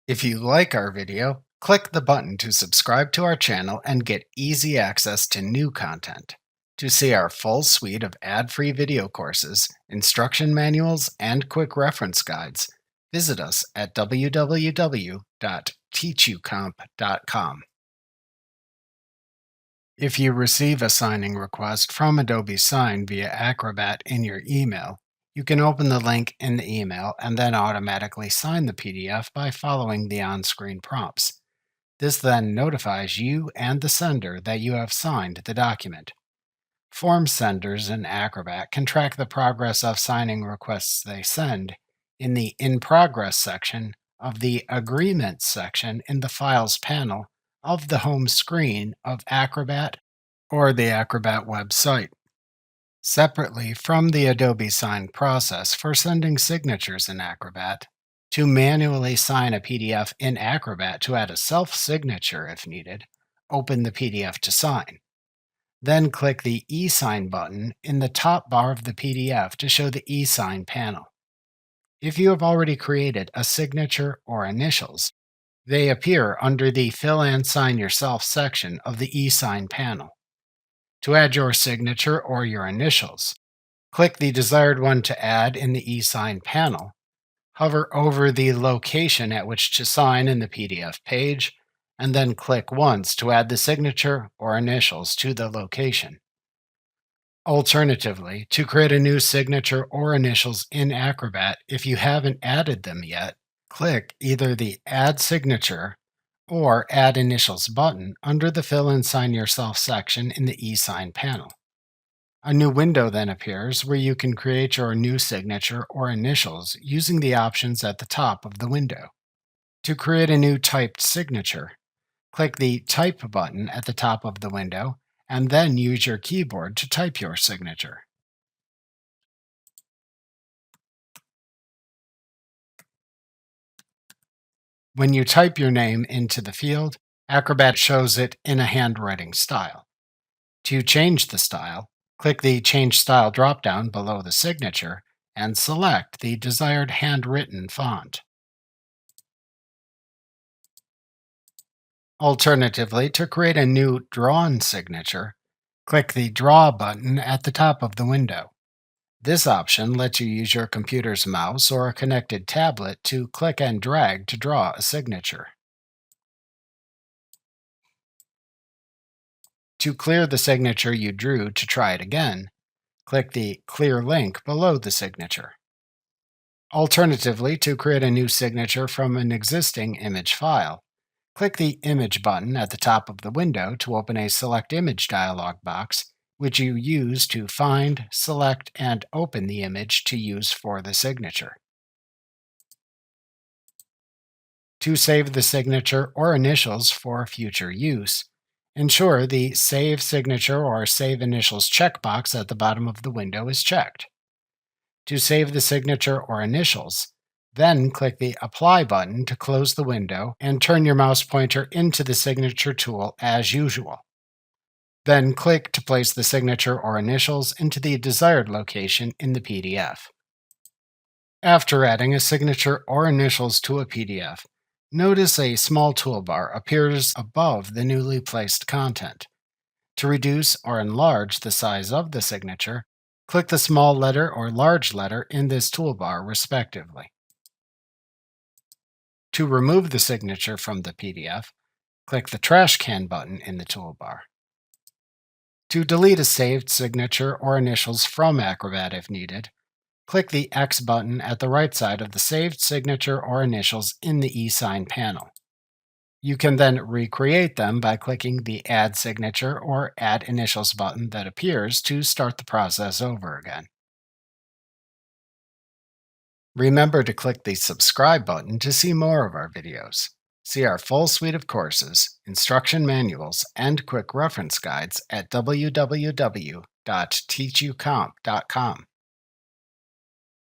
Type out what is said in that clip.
If you like our video, click the button to subscribe to our channel and get easy access to new content. To see our full suite of ad-free video courses, instruction manuals, and quick reference guides, visit us at www.teachucomp.com. If you receive a signing request from Adobe Sign via Acrobat in your email, you can open the link in the email and then automatically sign the PDF by following the on-screen prompts. This then notifies you and the sender that you have signed the document. Form senders in Acrobat can track the progress of signing requests they send in the In Progress section of the Agreements section in the Files panel of the home screen of Acrobat or the Acrobat website. Separately from the Adobe Sign process for sending signatures in Acrobat, to manually sign a PDF in Acrobat to add a self-signature if needed, open the PDF to sign. Then click the eSign button in the top bar of the PDF to show the eSign panel. If you have already created a signature or initials, they appear under the Fill and Sign Yourself section of the eSign panel. To add your signature or your initials, click the desired one to add in the eSign panel, hover over the location at which to sign in the PDF page, and then click once to add the signature or initials to the location. Alternatively, to create a new signature or initials in Acrobat, if you haven't added them yet, click either the Add Signature or Add Initials button under the Fill and Sign Yourself section in the eSign panel. A new window then appears where you can create your new signature or initials using the options at the top of the window. To create a new typed signature, click the Type button at the top of the window and then use your keyboard to type your signature. When you type your name into the field, Acrobat shows it in a handwriting style. To change the style, click the Change Style dropdown below the signature and select the desired handwritten font. Alternatively, to create a new drawn signature, click the Draw button at the top of the window. This option lets you use your computer's mouse or a connected tablet to click and drag to draw a signature. To clear the signature you drew to try it again, click the Clear link below the signature. Alternatively, to create a new signature from an existing image file, click the Image button at the top of the window to open a Select Image dialog box, which you use to find, select, and open the image to use for the signature. To save the signature or initials for future use, ensure the Save Signature or Save Initials checkbox at the bottom of the window is checked. To save the signature or initials, then click the Apply button to close the window and turn your mouse pointer into the signature tool as usual. Then click to place the signature or initials into the desired location in the PDF. After adding a signature or initials to a PDF, notice a small toolbar appears above the newly placed content. To reduce or enlarge the size of the signature, click the small letter or large letter in this toolbar respectively. To remove the signature from the PDF, click the Trash Can button in the toolbar. To delete a saved signature or initials from Acrobat if needed, click the X button at the right side of the saved signature or initials in the eSign panel. You can then recreate them by clicking the Add Signature or Add Initials button that appears to start the process over again. Remember to click the subscribe button to see more of our videos. See our full suite of courses, instruction manuals, and quick reference guides at www.teachucomp.com.